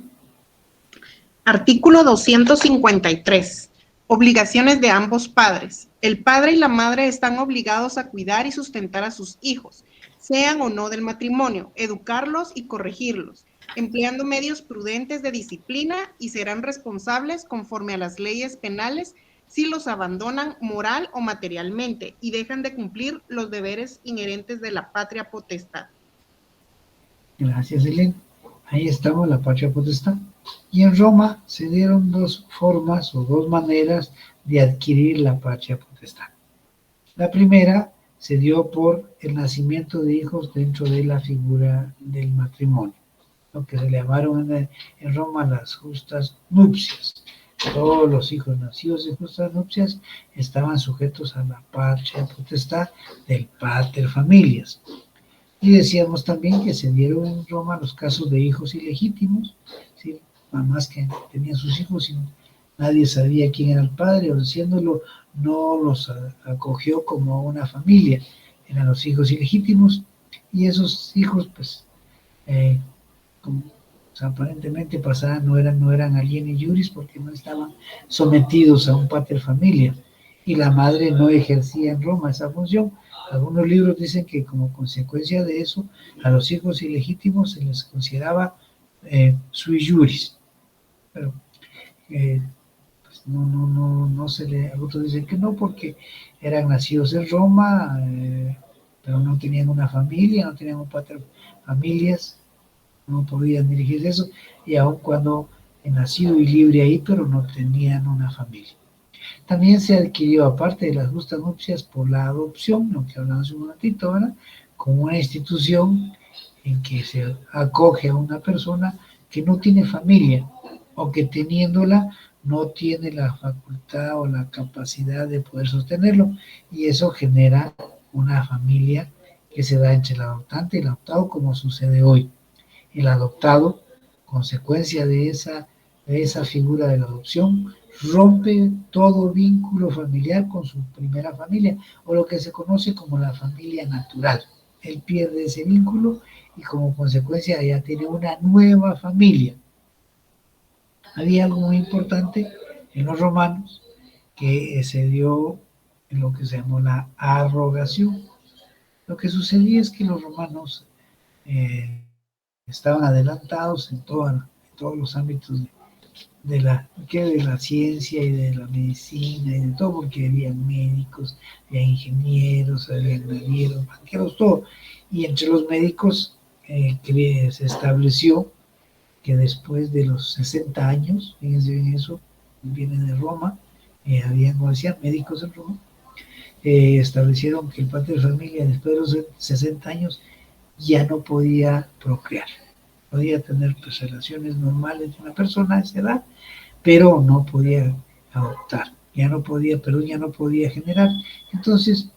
Artículo 253. Obligaciones de ambos padres. El padre y la madre están obligados a cuidar y sustentar a sus hijos, sean o no del matrimonio, educarlos y corregirlos, empleando medios prudentes de disciplina, y serán responsables conforme a las leyes penales si los abandonan moral o materialmente y dejan de cumplir los deberes inherentes de la patria potestad. Gracias, Elena. Ahí estamos, la patria potestad. Y en Roma se dieron dos formas o dos maneras de adquirir la patria potestad. La primera se dio por el nacimiento de hijos dentro de la figura del matrimonio, lo que se le llamaron en Roma las justas nupcias. Todos los hijos nacidos de justas nupcias estaban sujetos a la patria potestad del pater familias. Y decíamos también que se dieron en Roma los casos de hijos ilegítimos, ¿sí? Mamás que tenían sus hijos y nadie sabía quién era el padre, o siéndolo, no los acogió como una familia, eran los hijos ilegítimos, y esos hijos, pues, aparentemente pasaban, no eran alieni iuris porque no estaban sometidos a un pater familia, y la madre no ejercía en Roma esa función. Algunos libros dicen que como consecuencia de eso, a los hijos ilegítimos se les consideraba sui juris, pero pues no se le, otros dicen que no, porque eran nacidos en Roma, pero no tenían una familia, no tenían un pater familias, no podían dirigirse eso, y aun cuando nacido y libre ahí, pero no tenían una familia. También se adquirió, aparte de las justas nupcias, por la adopción, lo que hablamos un momentito, ¿verdad? Como una institución en que se acoge a una persona que no tiene familia, o que teniéndola no tiene la facultad o la capacidad de poder sostenerlo, y eso genera una familia que se da entre el adoptante y el adoptado, como sucede hoy. El adoptado, consecuencia de esa figura de la adopción, rompe todo vínculo familiar con su primera familia, o lo que se conoce como la familia natural. Él pierde ese vínculo y como consecuencia ya tiene una nueva familia. Había algo muy importante en los romanos que se dio en lo que se llamó la arrogación. Lo que sucedía es que los romanos estaban adelantados en todos los ámbitos de la ciencia y de la medicina y de todo, porque había médicos, había ingenieros, había navieros, banqueros, todo. Y entre los médicos se estableció que después de los 60 años, fíjense bien eso, viene de Roma, había, como decía, médicos en Roma, establecieron que el padre de familia después de los 60 años ya no podía procrear, podía tener pues, relaciones normales de una persona a esa edad, pero no podía adoptar, ya no podía generar. Entonces,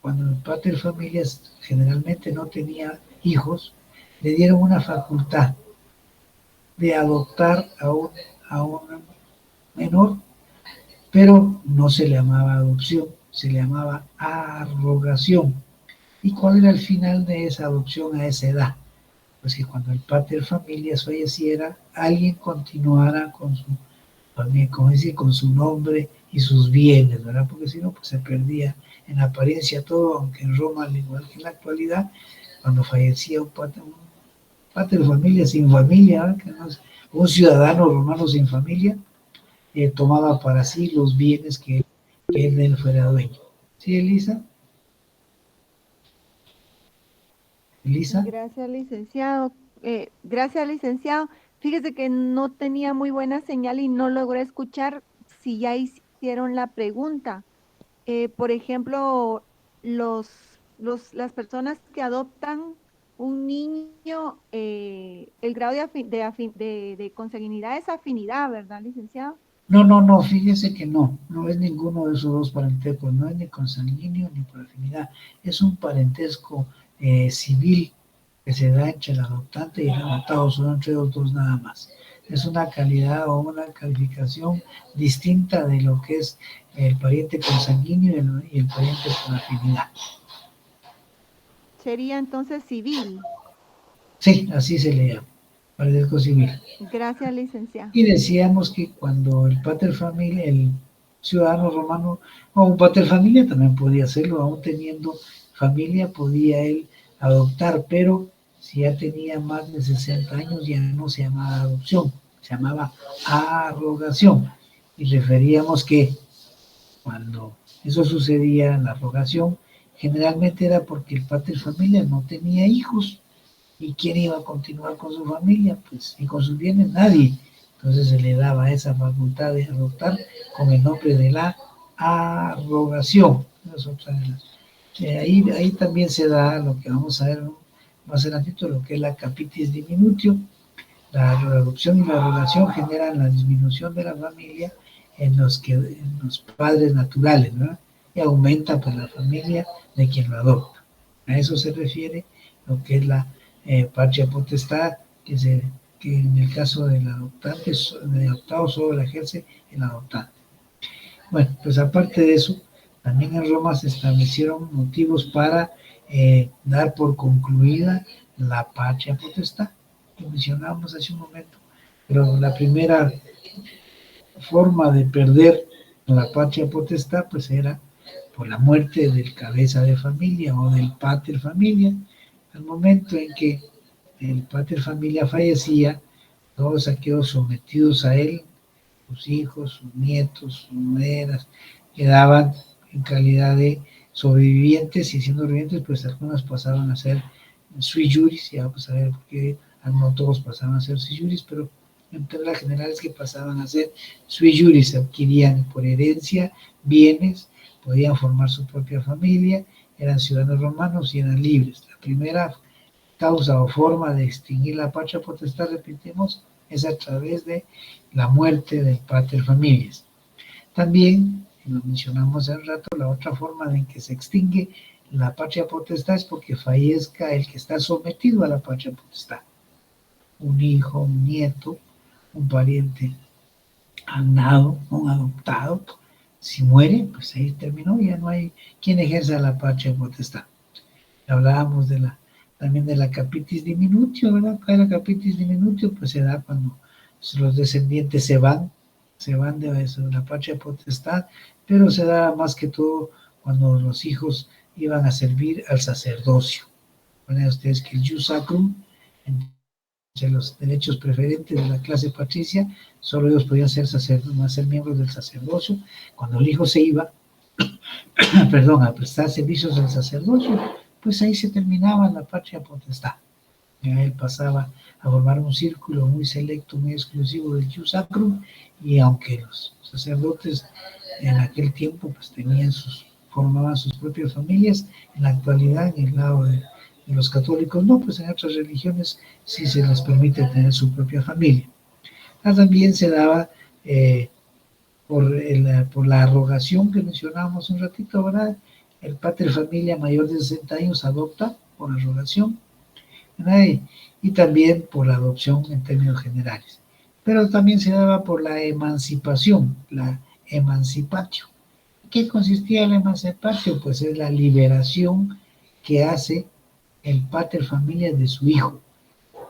cuando el padre de familias generalmente no tenía hijos, le dieron una facultad de adoptar a un menor, pero no se le llamaba adopción, se le llamaba arrogación. ¿Y cuál era el final de esa adopción a esa edad? Pues que cuando el pater familias falleciera, alguien continuara con su familia, con su nombre y sus bienes, ¿verdad? Porque si no, pues se perdía en apariencia todo, aunque en Roma, al igual que en la actualidad, cuando fallecía un pater familia sin familia, ¿verdad? Que no es, un ciudadano romano sin familia, tomaba para sí los bienes que él fuera dueño. ¿Sí, Elisa? Elisa. Gracias, licenciado. Fíjese que no tenía muy buena señal y no logré escuchar si ya hicieron la pregunta. Por ejemplo, las personas que adoptan un niño, el grado de consanguinidad es afinidad, ¿verdad, licenciado? No, fíjese que no es ninguno de esos dos parentescos, no es ni consanguíneo ni por afinidad, es un parentesco civil que se da entre el adoptante y el adoptado, son entre los dos nada más. Es una calidad o una calificación distinta de lo que es el pariente consanguíneo y el pariente por afinidad. Sería entonces civil. Sí, así se le llama, parentesco civil. Gracias, licenciado. Y decíamos que cuando el pater familia, el ciudadano romano, o un pater familia también podía hacerlo, aún teniendo familia, podía él adoptar, pero si ya tenía más de 60 años ya no se llamaba adopción, se llamaba arrogación. Y referíamos que cuando eso sucedía, la arrogación, generalmente era porque el pater familia no tenía hijos. ¿Y quién iba a continuar con su familia? Pues, y con sus bienes, nadie. Entonces se le daba esa facultad de adoptar con el nombre de la arrogación. Es otra de las. Ahí también se da lo que vamos a ver más adelantito, lo que es la capitis diminutio. La adopción y la arrogación generan la disminución de la familia en los padres naturales, ¿verdad? Y aumenta pues la familia de quien lo adopta. A eso se refiere lo que es la patria potestad, que en el caso del adoptante, del adoptado, solo la ejerce el adoptante. Bueno, pues aparte de eso, también en Roma se establecieron motivos para dar por concluida la patria potestad, que mencionábamos hace un momento, pero la primera forma de perder la patria potestad pues era por la muerte del cabeza de familia o del pater familia. Al momento en que el pater familia fallecía, todos aquellos sometidos a él, sus hijos, sus nietos, sus nueras, quedaban en calidad de sobrevivientes, y siendo sobrevivientes, pues algunos pasaban a ser sui juris, ya vamos a ver por qué no todos pasaban a ser sui juris, pero en regla general es que pasaban a ser sui juris, adquirían por herencia bienes, podían formar su propia familia, eran ciudadanos romanos y eran libres. La primera causa o forma de extinguir la patria potestad, repetimos, es a través de la muerte del pater familias. También, lo mencionamos hace un rato, la otra forma en que se extingue la patria potestad es porque fallezca el que está sometido a la patria potestad. Un hijo, un nieto, un pariente nado, un adoptado, si muere, pues ahí terminó, ya no hay quien ejerza la patria potestad. Hablábamos también de la capitis diminutio, ¿verdad? La capitis diminutio pues se da cuando los descendientes se van de eso, de la patria potestad, pero se da más que todo cuando los hijos iban a servir al sacerdocio. Recuerden ustedes que el jus sacrum, entre los derechos preferentes de la clase patricia, solo ellos podían ser miembros del sacerdocio. Cuando el hijo se iba, a prestar servicios al sacerdocio, pues ahí se terminaba la patria potestad. Ya él pasaba a formar un círculo muy selecto, muy exclusivo del jus sacrum, y aunque los sacerdotes en aquel tiempo pues formaban sus propias familias, en la actualidad, en el lado de los católicos no, pues en otras religiones sí se les permite tener su propia familia. También se daba por la arrogación que mencionábamos un ratito, ¿verdad? El pater familia mayor de 60 años adopta por arrogación, ¿verdad? Y también por la adopción en términos generales. Pero también se daba por la emancipación, la emancipatio. ¿Qué consistía la emancipatio? Pues es la liberación que hace el pater familias de su hijo.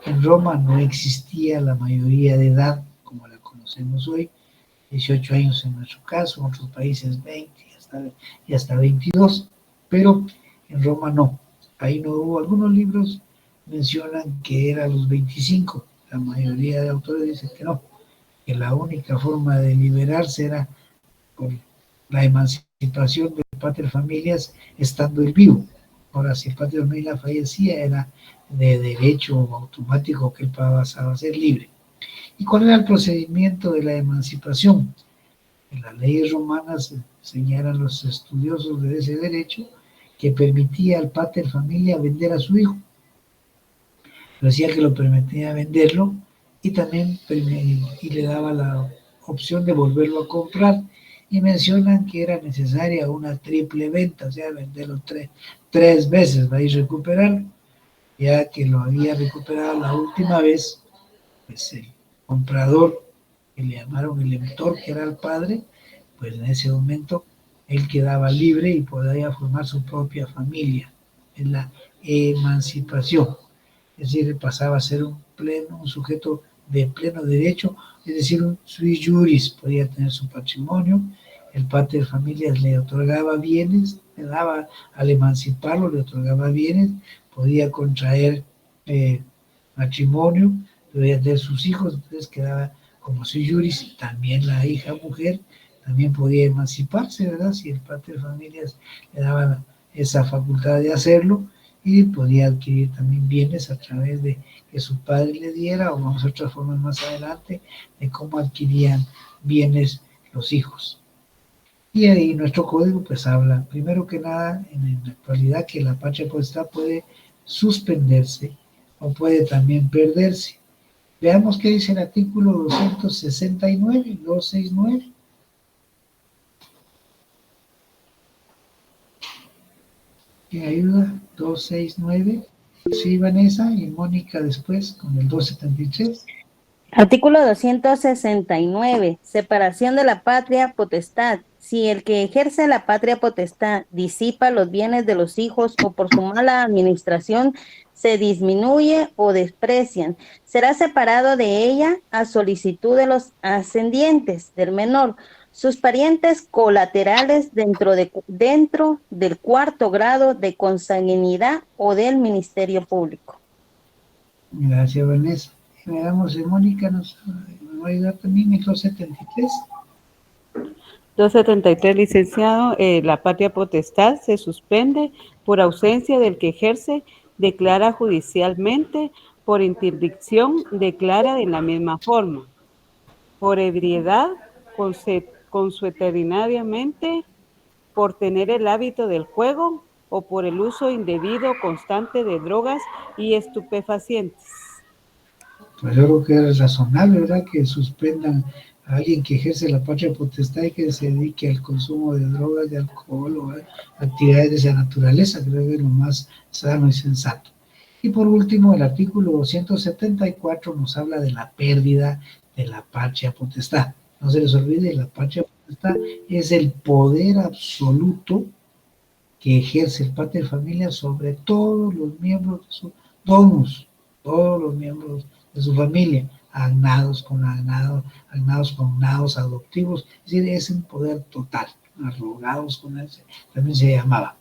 En Roma no existía la mayoría de edad como la conocemos hoy, 18 años en nuestro caso, en otros países 20 y hasta 22, pero en Roma no. Ahí no hubo, algunos libros mencionan que era los 25, la mayoría de autores dicen que no, que la única forma de liberarse era por la emancipación del pater familias estando él vivo. Ahora, si el pater familias fallecía, era de derecho automático que él pasaba a ser libre. ¿Y cuál era el procedimiento de la emancipación? En las leyes romanas señalan los estudiosos de ese derecho que permitía al pater familia vender a su hijo. Decía que lo permitía venderlo y también le daba la opción de volverlo a comprar. Y mencionan que era necesaria una triple venta, o sea, venderlo tres veces, va a ir a recuperarlo. Ya que lo había recuperado la última vez, pues el comprador, que le llamaron el emptor, que era el padre, pues en ese momento él quedaba libre y podía formar su propia familia. Es la emancipación. Es decir, pasaba a ser un sujeto de pleno derecho, es decir, un sui juris, podía tener su patrimonio, el pater familias le otorgaba bienes, le daba, al emanciparlo, le otorgaba bienes, podía contraer matrimonio, podía tener sus hijos, entonces quedaba como sui juris, también la hija mujer, también podía emanciparse, ¿verdad? Si el pater familias le daba esa facultad de hacerlo, y podía adquirir también bienes a través de que su padre le diera, o vamos a otras formas más adelante, de cómo adquirían bienes los hijos. Y ahí nuestro código pues habla, primero que nada, en la actualidad, que la patria potestad puede suspenderse o puede también perderse. Veamos qué dice el artículo 269. ¿Quién ayuda? 269. Sí, Vanessa, y Mónica después con el 273. Artículo 269. Separación de la patria potestad. Si el que ejerce la patria potestad disipa los bienes de los hijos o por su mala administración se disminuye o desprecian, será separado de ella a solicitud de los ascendientes del menor, sus parientes colaterales dentro del cuarto grado de consanguinidad o del Ministerio Público. Gracias, Vanessa. Veamos, Mónica nos va a ayudar también el 273. 273, licenciado, la patria potestad se suspende por ausencia del que ejerce, declara judicialmente, por interdicción, declara de la misma forma, por ebriedad, consuetudinariamente, por tener el hábito del juego o por el uso indebido constante de drogas y estupefacientes. Pues yo creo que es razonable, ¿verdad?, que suspendan a alguien que ejerce la patria potestad y que se dedique al consumo de drogas, de alcohol o actividades de esa naturaleza. Creo que es lo más sano y sensato. Y por último, el artículo 274 nos habla de la pérdida de la patria potestad. No se les olvide, la patria potestad es el poder absoluto que ejerce el padre de familia sobre todos los miembros de su domus, todos los miembros de su familia, agnados con agnados adoptivos, es decir, es un poder total, arrogados con ese, también se llamaba.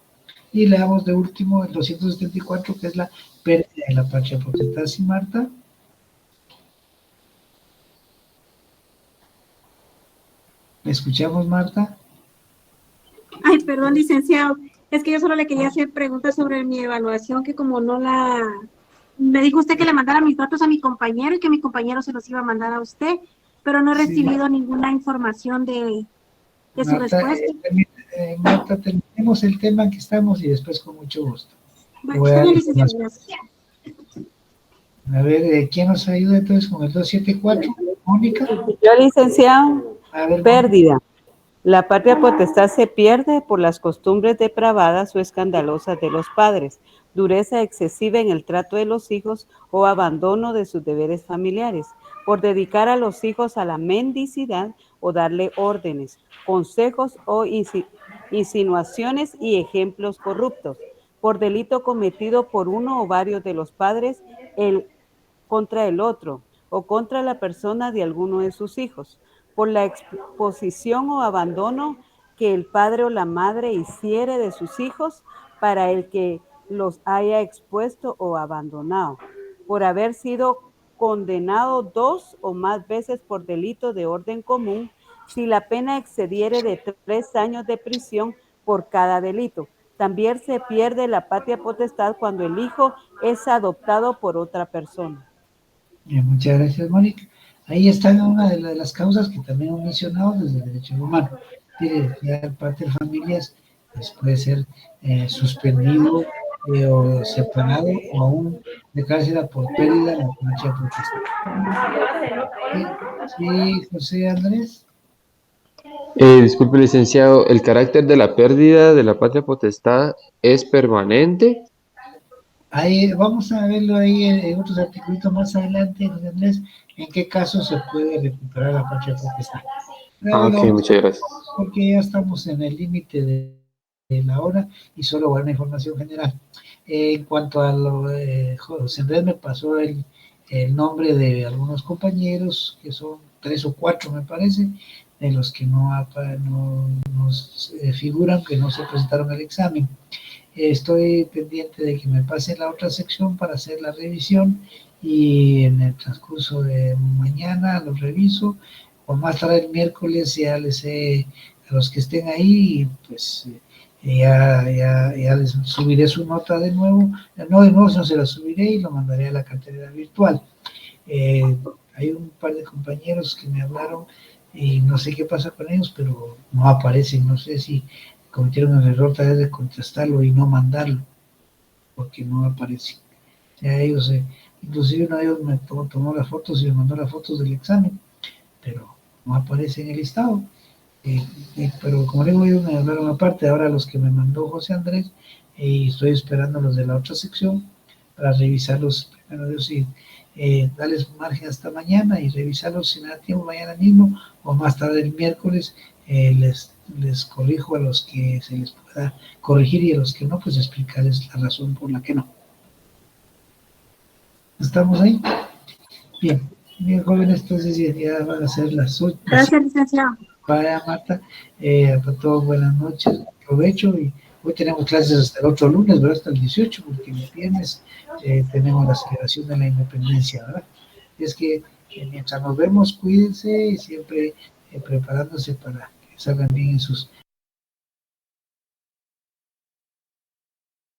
Y leamos de último el 274, que es la pérdida de la patria potestad. ¿Sí, Marta? ¿Me escuchamos, Marta? Ay, perdón, licenciado. Es que yo solo le quería hacer preguntas sobre mi evaluación, que como no la... Me dijo usted que le mandara mis datos a mi compañero y que mi compañero se los iba a mandar a usted, pero no he recibido ninguna información de su Marta, respuesta. Marta, terminemos el tema en que estamos y después con mucho gusto. Bueno, está bien, licenciado, gracias. A ver, ¿quién nos ayuda entonces con el 274? Mónica. Yo, licenciado, A ver, pérdida. La patria potestad se pierde por las costumbres depravadas o escandalosas de los padres, dureza excesiva en el trato de los hijos o abandono de sus deberes familiares, por dedicar a los hijos a la mendicidad o darle órdenes, consejos o insinuaciones y ejemplos corruptos, por delito cometido por uno o varios de los padres contra el otro o contra la persona de alguno de sus hijos, por la exposición o abandono que el padre o la madre hiciere de sus hijos para el que los haya expuesto o abandonado, por haber sido condenado 2 o más veces por delito de orden común, si la pena excediere de 3 años de prisión por cada delito. También se pierde la patria potestad cuando el hijo es adoptado por otra persona. Bien, muchas gracias, Mónica. Ahí está una de las causas que también hemos mencionado desde el derecho romano. Ya el padre de familias pues, puede ser suspendido o separado o aún declarársela por pérdida de la patria potestad. Sí, José Andrés. Disculpe, licenciado, ¿el carácter de la pérdida de la patria potestad es permanente? Ahí, vamos a verlo ahí en otros artículos más adelante, José Andrés, en qué caso se puede recuperar la patria potestad. Ok, muchas gracias. Porque ya estamos en el límite de la hora y solo va una información general. En cuanto a lo José Andrés me pasó el nombre de algunos compañeros, que son 3 o 4 me parece, de los que no figuran, que no se presentaron al examen. Estoy pendiente de que me pase la otra sección para hacer la revisión y en el transcurso de mañana lo reviso, o más tarde el miércoles ya les a los que estén ahí, pues ya les subiré su nota de nuevo, no de nuevo, sino se la subiré y lo mandaré a la cartera virtual. Hay un par de compañeros que me hablaron y no sé qué pasa con ellos, pero no aparecen, no sé si cometieron el error tal vez de contestarlo y no mandarlo, porque no aparece. O sea, ellos, inclusive uno de ellos me tomó las fotos y me mandó las fotos del examen, pero no aparece en el listado. Pero como digo, ellos me hablaron aparte, ahora los que me mandó José Andrés, y estoy esperando los de la otra sección para revisarlos primero Dios y darles margen hasta mañana y revisarlos si me da tiempo mañana mismo o más tarde el miércoles. Les corrijo a los que se les pueda corregir y a los que no, pues explicarles la razón por la que no. ¿Estamos ahí? Bien, jóvenes, entonces ya van a ser las 8. Gracias, licenciado. Para Marta, para todos buenas noches, provecho, y hoy tenemos clases hasta el otro lunes, ¿verdad? Hasta el 18, porque el viernes tenemos la celebración de la independencia, ¿verdad? Es que mientras nos vemos, cuídense y siempre preparándose para que salgan bien en sus